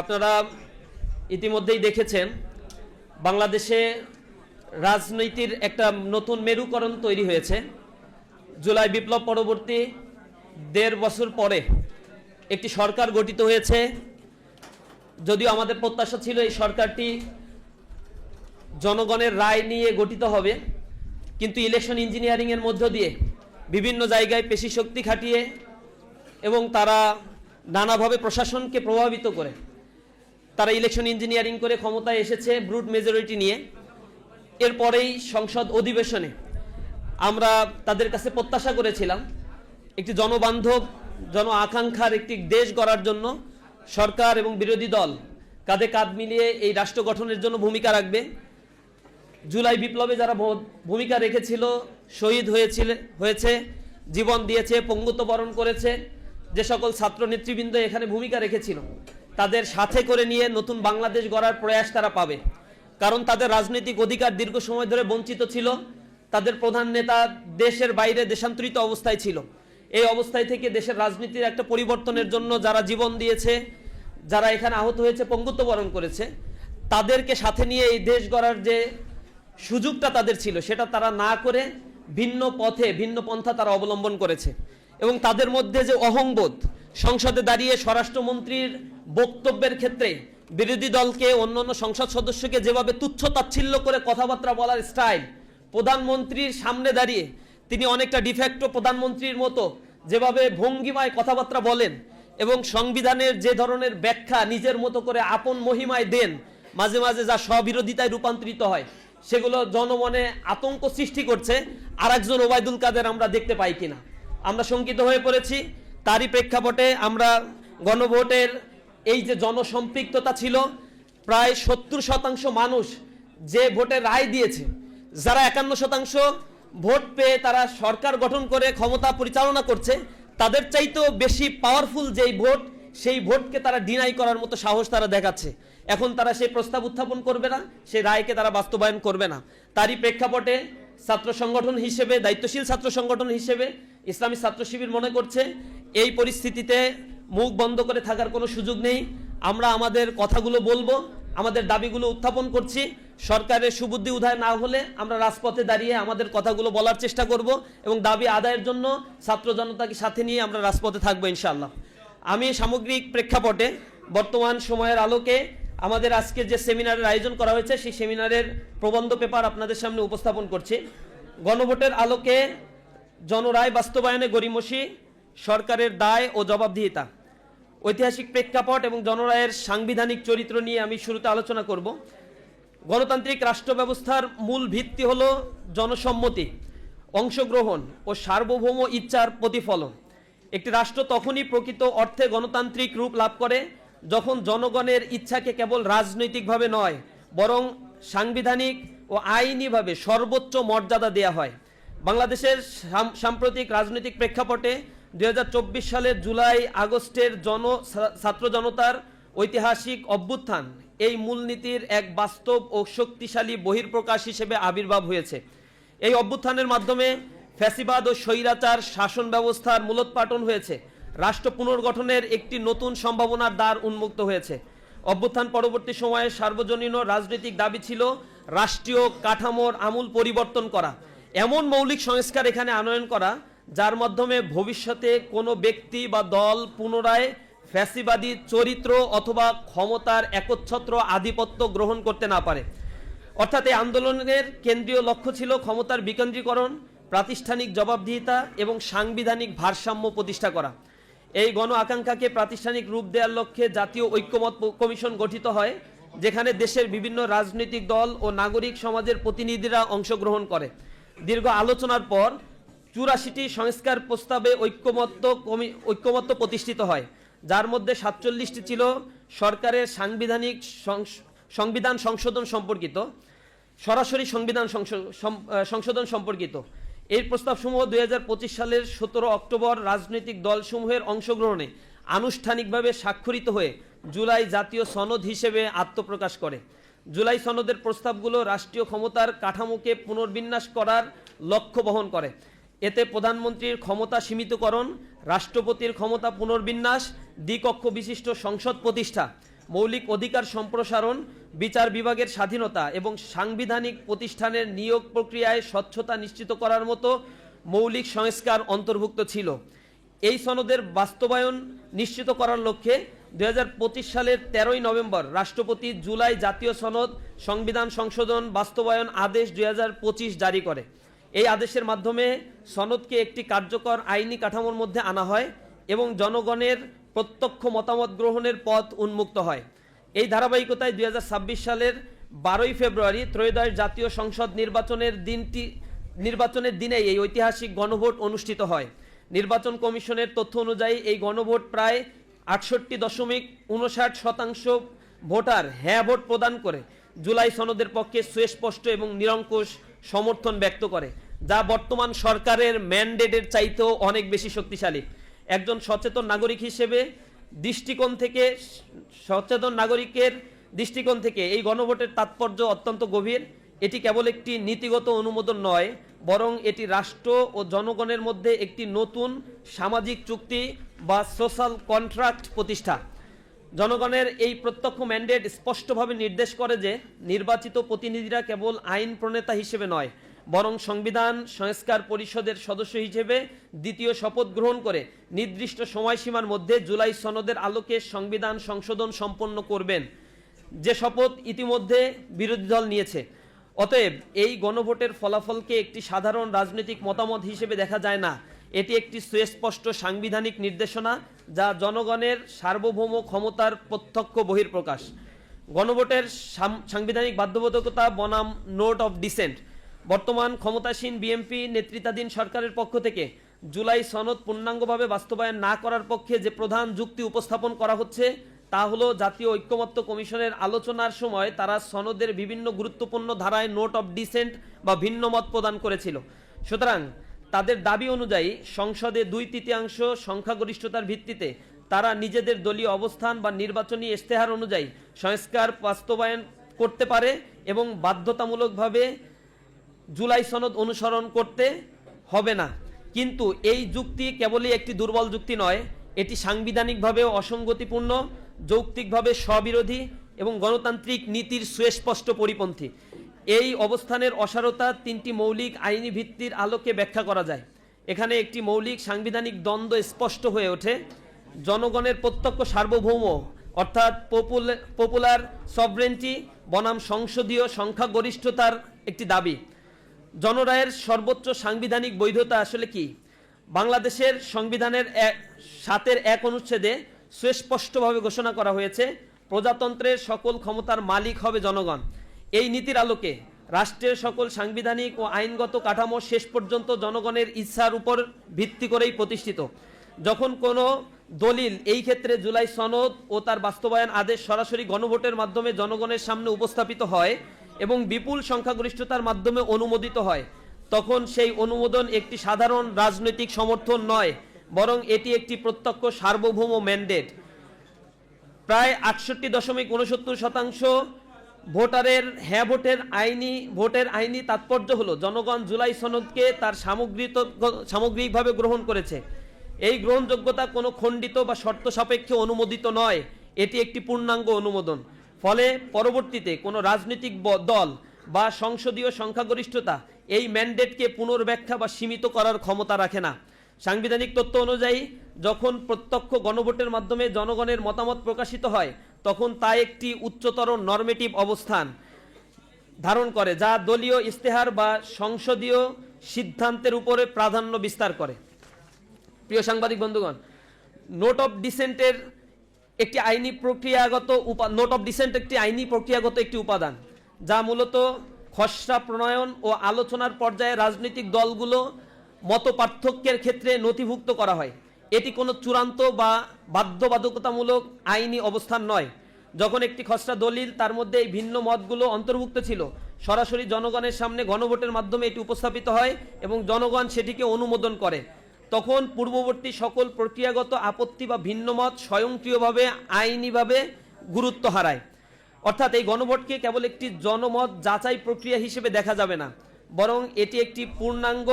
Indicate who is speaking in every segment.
Speaker 1: আপনারা ইতিমধ্যেই দেখেছেন বাংলাদেশে রাজনীতির একটা নতুন মেরুকরণ তৈরি হয়েছে। জুলাই বিপ্লব পরবর্তী ১.৫ বছর পরে একটি সরকার গঠিত হয়েছে। যদিও আমাদের প্রত্যাশা ছিল এই সরকারটি জনগণের রায় নিয়ে গঠিত হবে, কিন্তু ইলেকশন ইঞ্জিনিয়ারিংয়ের মধ্য দিয়ে বিভিন্ন জায়গায় পেশি শক্তি খাটিয়ে এবং তারা নানাভাবে প্রশাসনকে প্রভাবিত করে তারা ইলেকশন ইঞ্জিনিয়ারিং করে ক্ষমতায় এসেছে ব্রুট মেজরিটি নিয়ে। এরপরেই সংসদ অধিবেশনে আমরা তাদের কাছে প্রত্যাশা করেছিলাম একটি জনবান্ধব জন আকাঙ্ক্ষার একটি দেশ গড়ার জন্য সরকার এবং বিরোধী দল কাঁধে কাঁধ মিলিয়ে এই রাষ্ট্র গঠনের জন্য ভূমিকা রাখবে। জুলাই বিপ্লবে যারা ভূমিকা রেখেছিল, শহীদ হয়েছে, জীবন দিয়েছে, পঙ্গুত্ব বরণ করেছে, যে সকল ছাত্র নেতৃবৃন্দ এখানে ভূমিকা রেখেছিল তাদের সাথে করে নিয়ে নতুন বাংলাদেশ গড়ার প্রয়াস তারা পাবে। কারণ তাদের রাজনৈতিক অধিকার দীর্ঘ সময় ধরে বঞ্চিত ছিল। তাদের প্রধান নেতা দেশের বাইরে দেশান্তরিত অবস্থায় ছিল। এই অবস্থায় থেকে দেশের রাজনীতির একটা পরিবর্তনের জন্য যারা জীবন দিয়েছে, যারা এখানে আহত হয়েছে, পঙ্গুত্ব বরণ করেছে, তাদেরকে সাথে নিয়ে এই দেশ গড়ার যে সুযোগটা তাদের ছিল সেটা তারা না করে ভিন্ন পথে ভিন্ন পন্থা তারা অবলম্বন করেছে। এবং তাদের মধ্যে যে অহংবোধ, সংসদে দাঁড়িয়ে স্বরাষ্ট্রমন্ত্রীর বক্তব্যের ক্ষেত্রে বিরোধী দলকে, অন্যান্য সংসদ সদস্যকে যেভাবে তুচ্ছ তাচ্ছিল্য করে কথাবার্তা বলার স্টাইল, প্রধানমন্ত্রীর সামনে দাঁড়িয়ে তিনি অনেকটা ডিফ্যাক্টো প্রধানমন্ত্রীর মতো যেভাবে ভঙ্গিমায় কথাবার্তা বলেন এবং সংবিধানের যে ধরনের ব্যাখ্যা নিজের মতো করে আপন মহিমায় দেন, মাঝে মাঝে যা স্ববিরোধিতায় রূপান্তরিত হয়, সেগুলো জনমনে আতঙ্ক সৃষ্টি করছে। আর একজন ওবায়দুল কাদের আমরা দেখতে পাই কিনা আমরা শঙ্কিত হয়ে পড়েছি। তারই প্রেক্ষাপটে আমরা গণভোটের এই যে জনসম্পৃক্ততা ছিল, প্রায় ৭০% মানুষ যে ভোটে রায় দিয়েছে, যারা ৫১% ভোট পেয়ে তারা সরকার গঠন করে ক্ষমতা পরিচালনা করছে, তাদের চাইতেও বেশি পাওয়ারফুল যেই ভোট, সেই ভোটকে তারা ডিনাই করার মতো সাহস তারা দেখাচ্ছে। এখন তারা সেই প্রস্তাব উত্থাপন করবে না, সেই রায়কে তারা বাস্তবায়ন করবে না। তারই প্রেক্ষাপটে ছাত্র সংগঠন হিসেবে, দায়িত্বশীল ছাত্র সংগঠন হিসেবে ইসলামী ছাত্র শিবির মনে করছে এই পরিস্থিতিতে মুখ বন্ধ করে থাকার কোনো সুযোগ নেই। আমরা আমাদের কথাগুলো বলবো, আমাদের দাবিগুলো উত্থাপন করছি। সরকারের সুবুদ্ধি উদয় না হলে আমরা রাজপথে দাঁড়িয়ে আমাদের কথাগুলো বলার চেষ্টা করব এবং দাবি আদায়ের জন্য ছাত্র জনতাকে সাথে নিয়ে আমরা রাজপথে থাকবো ইনশাআল্লাহ। আমি সামগ্রিক প্রেক্ষাপটে বর্তমান সময়ের আলোকে আমাদের আজকে যে সেমিনারের আয়োজন করা হয়েছে সেই সেমিনারের প্রবন্ধ পেপার আপনাদের সামনে উপস্থাপন করছি। গণভোটের আলোকে জনরায় বাস্তবায়নে গড়িমসি সরকারের দায় ও জবাবদিহিতা, ঐতিহাসিক প্রেক্ষাপট এবং জনরায়ের সাংবিধানিক চরিত্র নিয়ে আমি শুরুতে আলোচনা করব। গণতান্ত্রিক রাষ্ট্র ব্যবস্থার মূল ভিত্তি হলো জনসম্মতি, অংশগ্রহণ ও সার্বভৌম ইচ্ছার প্রতিফলন। একটি রাষ্ট্র তখনই প্রকৃত অর্থে গণতান্ত্রিক রূপ লাভ করে যখন জনগণের ইচ্ছাকে কেবল রাজনৈতিকভাবে নয়, বরং সাংবিধানিক ও আইনিভাবে সর্বোচ্চ মর্যাদা দেয়া হয়। বাংলাদেশের সাম্প্রতিক রাজনৈতিক প্রেক্ষাপটে ২০২৪ সালের জুলাই আগস্টের ছাত্র জনতার ঐতিহাসিক অভ্যুত্থান এই মূলনীতির এক বাস্তব ও শক্তিশালী বহিঃপ্রকাশ হিসেবে আবির্ভাব হয়েছে। এই অভ্যুত্থানের মাধ্যমে ফ্যাসিবাদ ও স্বৈরাচার শাসন ব্যবস্থার মূলোৎপাটন হয়েছে, রাষ্ট্র পুনর্গঠনের একটি নতুন সম্ভাবনার দ্বার উন্মুক্ত হয়েছে। অভ্যুত্থান পরবর্তী সময়ে সার্বজনীন রাজনৈতিক দাবি ছিল রাষ্ট্রীয় কাঠামোর আমূল পরিবর্তন করা, এমন মৌলিক সংস্কার এখানে আনয়ন করা যার মাধ্যমে ভবিষ্যতে কোনো ব্যক্তি বা দল পুনরায় ফ্যাসিবাদী চরিত্র অথবা ক্ষমতার একচ্ছত্র আধিপত্য গ্রহণ করতে না পারে। অর্থাৎ এই আন্দোলনের কেন্দ্রীয় লক্ষ্য ছিল ক্ষমতার বিকেন্দ্রীকরণ, প্রাতিষ্ঠানিক জবাবদিহিতা এবং সাংবিধানিক ভারসাম্য প্রতিষ্ঠা করা। এই গণ আকাঙ্ক্ষাকে প্রাতিষ্ঠানিক রূপ দেওয়ার লক্ষ্যে জাতীয় ঐক্যমত কমিশন গঠিত হয়, যেখানে দেশের বিভিন্ন রাজনৈতিক দল ও নাগরিক সমাজের প্রতিনিধিরা অংশগ্রহণ করে। দীর্ঘ আলোচনার পর ৮৪টি সংস্কার প্রস্তাবে ঐক্যমত্য প্রতিষ্ঠিত হয়, যার মধ্যে ৪৭টি ছিল সরকারের সংবিধান সংশোধন সম্পর্কিত, সরাসরি সংশোধন সম্পর্কিত। এই প্রস্তাবসমূহ ২০২৫ সালের ১৭ অক্টোবর রাজনৈতিক দলসমূহের অংশগ্রহণে আনুষ্ঠানিকভাবে স্বাক্ষরিত হয়ে জুলাই জাতীয় সনদ হিসেবে আত্মপ্রকাশ করে। জুলাই সনদের প্রস্তাবগুলো রাষ্ট্রীয় ক্ষমতার কাঠামোকে পুনর্বিন্যাস করার লক্ষ্য বহন করে। এতে প্রধানমন্ত্রীর ক্ষমতা সীমিতকরণ, রাষ্ট্রপতির ক্ষমতা পুনর্বিন্যাস, দ্বিকক্ষ বিশিষ্ট সংসদ প্রতিষ্ঠা, মৌলিক অধিকার সম্প্রসারণ, বিচার বিভাগের স্বাধীনতা এবং সাংবিধানিক প্রতিষ্ঠানের নিয়োগ প্রক্রিয়ায় স্বচ্ছতা নিশ্চিত করার মতো মৌলিক সংস্কার অন্তর্ভুক্ত ছিল। এই সনদের বাস্তবায়ন নিশ্চিত করার লক্ষ্যে 2025 সালের 13ই নভেম্বর রাষ্ট্রপতি জুলাই জাতীয় সনদ সংবিধান সংশোধন বাস্তবায়ন আদেশ 2025 জারি করে। এই আদেশের মাধ্যমে সনদকে একটি কার্যকর আইনি কাঠামোর মধ্যে আনা হয় এবং জনগণের প্রত্যক্ষ মতামত গ্রহণের পথ উন্মুক্ত হয়। এই ধারাবাহিকতায় 2026 সালের 12ই ফেব্রুয়ারি ত্রয়োদশ জাতীয় সংসদ নির্বাচনের দিনে এই ঐতিহাসিক গণভোট অনুষ্ঠিত হয়। নির্বাচন কমিশনের তথ্য অনুযায়ী এই গণভোট প্রায় 68.59% ভোটার হ্যাঁ ভোট প্রদান করে জুলাই সনদের পক্ষে সুস্পষ্ট এবং নিরঙ্কুশ সমর্থন ব্যক্ত করে, যা বর্তমান সরকারের ম্যান্ডেটের চাইতেও অনেক বেশি শক্তিশালী। একজন সচেতন নাগরিক হিসেবে নাগরিকের দৃষ্টিকোণ থেকে এই গণভোটের তাৎপর্য অত্যন্ত গভীর। এটি কেবল একটি নীতিগত অনুমোদন নয়, বরং এটি রাষ্ট্র ও জনগণের মধ্যে একটি নতুন সামাজিক চুক্তি বা সোশ্যাল কন্ট্রাক্ট প্রতিষ্ঠা। জনগণের এই প্রত্যক্ষ ম্যান্ডেট স্পষ্টভাবে নির্দেশ করে যে নির্বাচিত প্রতিনিধিরা কেবল আইন প্রণেতা হিসেবে নয়, বরং সংবিধান সংস্কার পরিষদের সদস্য হিসেবে দ্বিতীয় শপথ গ্রহণ করে নির্দিষ্ট সময়সীমার মধ্যে জুলাই সনদের আলোকে সংবিধান সংশোধন সম্পন্ন করবেন, যে শপথ ইতিমধ্যে বিরোধী দল নিয়েছে। অতএব এই গণভোটের ফলাফলকে একটি সাধারণ রাজনৈতিক মতামত হিসেবে দেখা যায় না, এটি একটি সুস্পষ্ট সাংবিধানিক নির্দেশনা, যা জনগণের সার্বভৌম ক্ষমতার প্রত্যক্ষ বহিঃপ্রকাশ। গণভোটের সাংবিধানিক বাধ্যবাধকতা বনাম নোট অফ ডিসেন্ট। বর্তমান ক্ষমতাসীন বিএনপি নেতৃত্বাধীন সরকারের পক্ষ থেকে জুলাই সনদ পূর্ণাঙ্গভাবে বাস্তবায়ন না করার পক্ষে যে প্রধান যুক্তি উপস্থাপন করা হচ্ছে তা হলো, জাতীয় ঐক্যমত্য কমিশনের আলোচনার সময় তারা সনদের বিভিন্ন গুরুত্বপূর্ণ ধারায় নোট অফ ডিসেন্ট বা ভিন্ন মত প্রদান করেছিল। সুতরাং তাদের দাবি অনুযায়ী সংসদে 2/3 সংখ্যাগরিষ্ঠতার ভিত্তিতে তারা নিজেদের দলীয় অবস্থান বা নির্বাচনী ইশতেহার অনুযায়ী সংস্কার বাস্তবায়ন করতে পারে এবং বাধ্যতামূলকভাবে জুলাই সনদ অনুসরণ করতে হবে না। কিন্তু এই যুক্তি কেবলই একটি দুর্বল যুক্তি নয়, এটি সাংবিধানিকভাবেও অসঙ্গতিপূর্ণ, যৌক্তিকভাবে স্ববিরোধী এবং গণতান্ত্রিক নীতির সুস্পষ্ট পরিপন্থী। এই অবস্থানের অসারতা 3টি মৌলিক আইনি ভিত্তির আলোকে ব্যাখ্যা করা যায়। এখানে একটি মৌলিক সাংবিধানিক দ্বন্দ্ব স্পষ্ট হয়ে ওঠে। জনগণের প্রত্যক্ষ সার্বভৌম অর্থাৎ পপুলার সভরেন্টি বনাম সংসদীয় সংখ্যাগরিষ্ঠতার একটি দাবি। জনরায়ের সর্বোচ্চ সাংবিধানিক বৈধতা আসলে কি? বাংলাদেশের সংবিধানের 7-1 অনুচ্ছেদে সুস্পষ্টভাবে ঘোষণা করা হয়েছে, প্রজাতন্ত্রের সকল ক্ষমতার মালিক হবে জনগণ। এই নীতির আলোকে রাষ্ট্রের সকল সাংবিধানিক ও আইনগত কাঠামো শেষ পর্যন্ত জনগণের ইচ্ছার উপর ভিত্তি করেই প্রতিষ্ঠিত। যখন কোনো দলিল, এই ক্ষেত্রে জুলাই সনদ ও তার বাস্তবায়ন আদেশ, সরাসরি গণভোটের মাধ্যমে জনগণের সামনে উপস্থাপিত হয় এবং বিপুল সংখ্যাগরিষ্ঠতার মাধ্যমে অনুমোদিত হয়, তখন সেই অনুমোদন একটি সাধারণ রাজনৈতিক সমর্থন নয়, বরং এটি একটি প্রত্যক্ষ সার্বভৌম ম্যান্ডেট। প্রায় 68.69% ভোটারের হ্যাঁ ভোটের আইনি তাৎপর্য হলো জনগণ জুলাই সনদকে তার সামগ্রিকভাবে গ্রহণ করেছে। এই গ্রহণযোগ্যতা কোনো খণ্ডিত বা শর্ত সাপেক্ষে অনুমোদিত নয়, এটি একটি পূর্ণাঙ্গ অনুমোদন। ফলে পরবর্তীতে কোনো রাজনৈতিক দল বা সংসদীয় সংখ্যাগরিষ্ঠতা এই ম্যান্ডেটকে পুনর্ব্যাখ্যা বা সীমিত করার ক্ষমতা রাখে না। সাংবিধানিক তথ্য অনুযায়ী যখন প্রত্যক্ষ গণভোটের মাধ্যমে জনগণের মতামত প্রকাশিত হয়, তখন তা একটি উচ্চতর নরমেটিভ অবস্থান ধারণ করে, যা দলীয় ইশতেহার বা সংসদীয় সিদ্ধান্তের উপরে প্রাধান্য বিস্তার করে। প্রিয় সাংবাদিক বন্ধুগণ, নোট অফ ডিসেন্টের একটি আইনি প্রক্রিয়াগত একটি উপাদান, যা মূলত খসড়া প্রণয়ন ও আলোচনার পর্যায়ে রাজনৈতিক দলগুলো মত পার্থক্যের ক্ষেত্রে নথিভুক্ত করা হয়। এটি কোনো চূড়ান্ত বা বাধ্যবাধকতামূলক আইনি অবস্থান নয়। যখন একটি খসড়া দলিল, তার মধ্যে এই ভিন্ন মতগুলো অন্তর্ভুক্ত ছিল, সরাসরি জনগণের সামনে গণভোটের মাধ্যমে এটি উপস্থাপিত হয় এবং জনগণ সেটিকে অনুমোদন করে, তখন পূর্ববর্তী সকল প্রক্রিয়াগত আপত্তি বা ভিন্নমত স্বয়ংক্রিয়ভাবে আইনিভাবে গুরুত্ব হারায়। অর্থাৎ এই গণভোটকে কেবল একটি জনমত যাচাই প্রক্রিয়া হিসেবে দেখা যাবে না, বরং এটি একটি পূর্ণাঙ্গ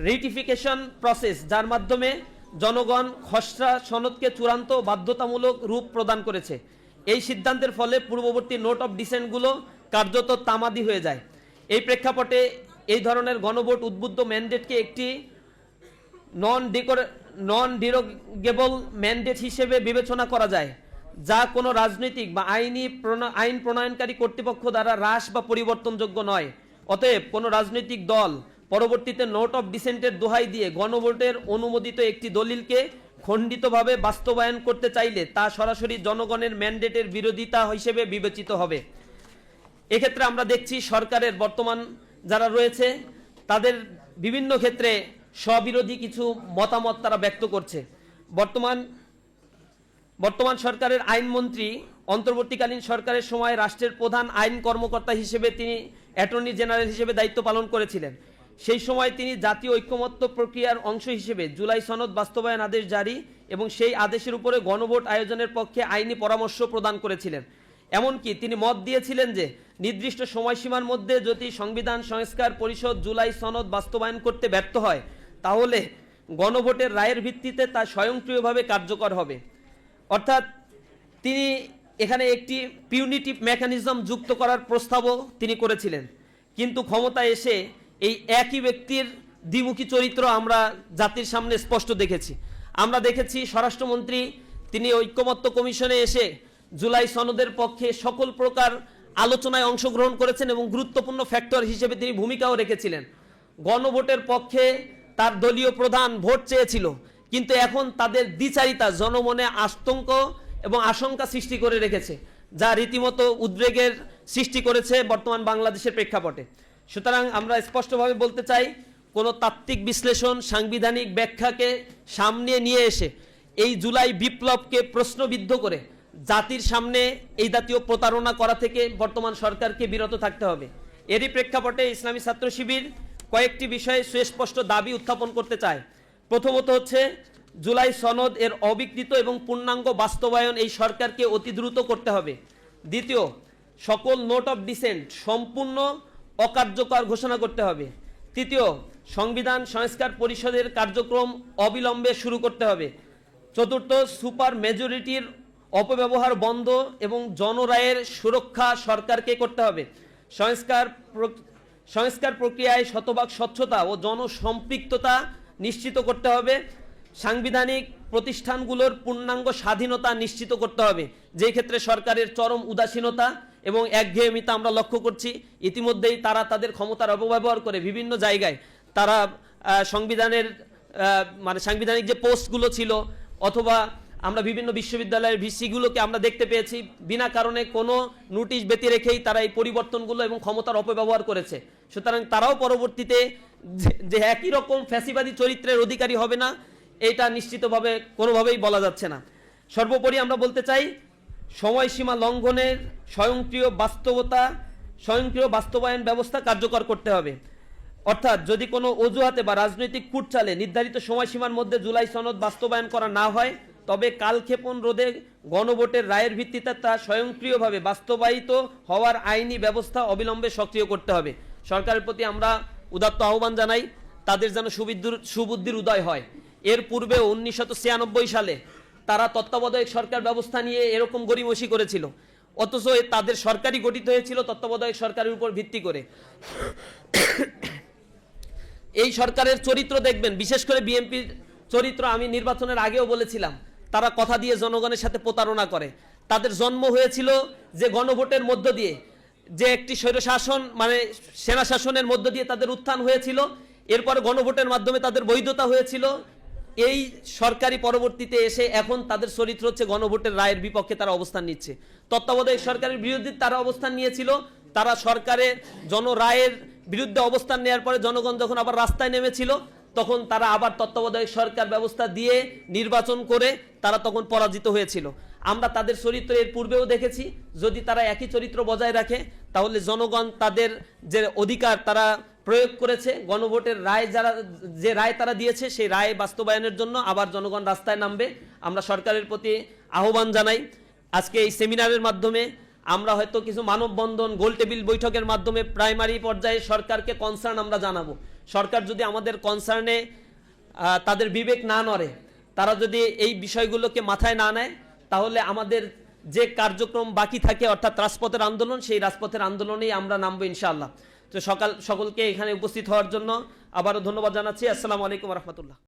Speaker 1: রেটিফিকেশন প্রসেস, যার মাধ্যমে জনগণ খসড়া সনদকে চূড়ান্ত বাধ্যতামূলক রূপ প্রদান করেছে। এই সিদ্ধান্তের ফলে পূর্ববর্তী নোট অফ ডিসেন্টগুলো কার্যত তামাদি হয়ে যায়। এই প্রেক্ষাপটে এই ধরনের গণভোট উদ্বুদ্ধ ম্যান্ডেটকে একটি নন ডিরোগেবল ম্যান্ডেট হিসেবে বিবেচনা করা যায়, যা কোনো রাজনৈতিক বা আইন প্রণয়নকারী কর্তৃপক্ষ দ্বারা হ্রাস বা পরিবর্তনযোগ্য নয়। অতএব কোনো রাজনৈতিক দল পরবর্তীতে নোট অফ ডিসেন্টের দোহাই দিয়ে গণভোটের অনুমোদিত একটি দলিলকে খণ্ডিতভাবে বাস্তবায়ন করতে চাইলে তা সরাসরি জনগণের ম্যান্ডেটের বিরোধিতা হিসেবে বিবেচিত হবে। এক্ষেত্রে আমরা দেখছি সরকারের বর্তমান যারা রয়েছে তাদের বিভিন্ন ক্ষেত্রে স্ববিরোধী কিছু মতামত তারা ব্যক্ত করছে। বর্তমান সরকারের আইনমন্ত্রী অন্তর্বর্তীকালীন সরকারের সময় রাষ্ট্রের প্রধান আইন কর্মকর্তা হিসেবে তিনি অ্যাটর্নি জেনারেল হিসেবে দায়িত্ব পালন করেছিলেন। সেই সময় তিনি জাতীয় ঐক্যমত্য প্রক্রিয়ার অংশ হিসেবে জুলাই সনদ বাস্তবায়ন আদেশ জারি এবং সেই আদেশের উপরে গণভোট আয়োজনের পক্ষে আইনি পরামর্শ প্রদান করেছিলেন। এমনকি তিনি মত দিয়েছিলেন যে নির্দিষ্ট সময়সীমার মধ্যে যদি সংবিধান সংস্কার পরিষদ জুলাই সনদ বাস্তবায়ন করতে ব্যর্থ হয় তাহলে গণভোটের রায়ের ভিত্তিতে তা স্বয়ংক্রিয়ভাবে কার্যকর হবে। অর্থাৎ তিনি এখানে একটি পিউনিটিভ মেকানিজম যুক্ত করার প্রস্তাবও তিনি করেছিলেন। কিন্তু ক্ষমতায় এসে এই একই ব্যক্তির দ্বিমুখী চরিত্র আমরা জাতির সামনে স্পষ্ট দেখেছি। আমরা দেখেছি স্বরাষ্ট্রমন্ত্রী তিনি ঐক্যমত্য কমিশনে এসে জুলাই সনদের পক্ষে সকল প্রকার আলোচনায় অংশগ্রহণ করেছেন এবং গুরুত্বপূর্ণ ফ্যাক্টর হিসেবে তিনি ভূমিকাও রেখেছিলেন। গণভোটের পক্ষে তার দলীয় প্রধান ভোট চেয়েছিল, কিন্তু এখন তাদের দ্বিচারিতা জনমনে আতঙ্ক এবং আশঙ্কা সৃষ্টি করে রেখেছে, যা রীতিমতো উদ্বেগের সৃষ্টি করেছে বর্তমান বাংলাদেশের প্রেক্ষাপটে। সুতরাং আমরা স্পষ্টভাবে বলতে চাই, কোনো তাত্ত্বিক বিশ্লেষণ সাংবিধানিক ব্যাখ্যাকে সামনে নিয়ে এসে এই জুলাই বিপ্লবকে প্রশ্নবিদ্ধ করে জাতির সামনে এই জাতীয় প্রতারণা করা থেকে বর্তমান সরকারকে বিরত থাকতে হবে। এরই প্রেক্ষাপটে ইসলামী ছাত্র শিবির কয়েকটি বিষয়ে সুস্পষ্ট দাবি উত্থাপন করতে চায়। প্রথমত হচ্ছে জুলাই সনদ এর অবিকৃত এবং পূর্ণাঙ্গ বাস্তবায়ন এই সরকারকে অতি দ্রুত করতে হবে। দ্বিতীয়, সকল নোট অফ ডিসেন্ট সম্পূর্ণ অকার্যকর ঘোষণা করতে হবে। তৃতীয়, সংবিধান সংস্কার পরিষদের কার্যক্রম অবিলম্বে শুরু করতে হবে। চতুর্থ, সুপার মেজরিটির অপব্যবহার বন্ধ এবং জনরায়ের সুরক্ষা সরকারকে করতে হবে। সংস্কার প্রক্রিয়ায় শতভাগ স্বচ্ছতা ও জনসম্পৃক্ততা নিশ্চিত করতে হবে। সাংবিধানিক প্রতিষ্ঠানগুলোর পূর্ণাঙ্গ স্বাধীনতা নিশ্চিত করতে হবে, যে ক্ষেত্রে সরকারের চরম উদাসীনতা এবং একঘেয়েমিতা আমরা লক্ষ্য করছি। ইতিমধ্যেই তারা তাদের ক্ষমতার অপব্যবহার করে বিভিন্ন জায়গায় তারা সাংবিধানিক যে পোস্টগুলো ছিল অথবা আমরা বিভিন্ন বিশ্ববিদ্যালয়ের ভিসিগুলোকে আমরা দেখতে পেয়েছি বিনা কারণে কোনো নোটিশ ব্যতি রেখেই তারা এই পরিবর্তনগুলো এবং ক্ষমতার অপব্যবহার করেছে। সুতরাং তারাও পরবর্তীতে যে একই রকম ফ্যাসিবাদী চরিত্রের অধিকারী হবে না, এটা নিশ্চিতভাবে কোনোভাবেই বলা যাচ্ছে না। সর্বোপরি আমরা বলতে চাই, সময়সীমা লঙ্ঘনের স্বয়ংক্রিয় বাস্তবায়ন ব্যবস্থা কার্যকর করতে হবে। অর্থাৎ যদি কোনো অজুহাতে বা রাজনৈতিক কূটচালে নির্ধারিত সময়সীমার মধ্যে জুলাই সনদ বাস্তবায়ন করা না হয় তবে কালক্ষেপণ রোধে গণভোটের রায়ের ভিত্তিতে তা স্বয়ংক্রিয়ভাবে বাস্তবায়িত হওয়ার আইনি ব্যবস্থা অবিলম্বে সক্রিয় করতে হবে। সরকারের প্রতি আমরা উদাত্ত আহ্বান জানাই, তাদের যেন সুবুদ্ধির উদয় হয়। এর পূর্বে 1996 সালে তারা তত্ত্বাবধায়ক সরকার ব্যবস্থা নিয়ে এরকম গড়িমসি করেছিল, অথচ তাদের সরকারই গঠিত হয়েছিল তত্ত্বাবধায়ক সরকারের উপর ভিত্তি করে। এই সরকারের চরিত্র দেখবেন, বিশেষ করে বিএনপির চরিত্র আমি নির্বাচনের আগেও বলেছিলাম, তারা কথা দিয়ে জনগণের সাথে প্রতারণা করে। তাদের জন্ম হয়েছিল যে গণভোটের মধ্য দিয়ে, যে একটি স্বৈরশাসন সেনা শাসনের মধ্য দিয়ে তাদের উত্থান হয়েছিল, এরপরে গণভোটের মাধ্যমে তাদের বৈধতা হয়েছিল। এই সরকারি পরবর্তীতে এসে এখন তাদের চরিত্র হচ্ছে গণভোটের রায়ের বিপক্ষে তারা অবস্থান নিচ্ছে। তত্ত্বাবধায়ক সরকারের বিরুদ্ধে তারা অবস্থান নিয়েছিল, তারা সরকারের জনরায়ের বিরুদ্ধে অবস্থান নেওয়ার পরে জনগণ যখন আবার রাস্তায় নেমেছিল তখন তারা আবার তত্ত্বাবধায়ক সরকার ব্যবস্থা দিয়ে নির্বাচন করে তারা তখন পরাজিত হয়েছিল। আমরা তাদের চরিত্র এর পূর্বেও দেখেছি, যদি তারা একই চরিত্র বজায় রাখে তাহলে জনগণ তাদের যে অধিকার তারা প্রয়োগ করেছে, গণভোটের রায় যে রায় তারা দিয়েছে সেই রায় বাস্তবায়নের জন্য আবার জনগণ রাস্তায় নামবে। আমরা সরকারের প্রতি আহ্বান জানাই, আজকে এই সেমিনারের মাধ্যমে আমরা হয়তো কিছু মানববন্ধন গোল টেবিল বৈঠকের মাধ্যমে প্রাইমারি পর্যায়ে সরকারকে কনসার্ন আমরা জানাবো। সরকার যদি আমাদের কনসার্নে তাদের বিবেক না নড়ে, তারা যদি এই বিষয়গুলোকে মাথায় না নেয়, তাহলে আমাদের যে কার্যক্রম বাকি থাকে অর্থাৎ রাজপথের আন্দোলন, সেই রাজপথের আন্দোলনেই আমরা নামবো ইনশাআল্লাহ। তো সকলকে এখানে উপস্থিত হওয়ার জন্য আবারও ধন্যবাদ জানাচ্ছি। আসসালামু আলাইকুম রহমতুল্লাহ।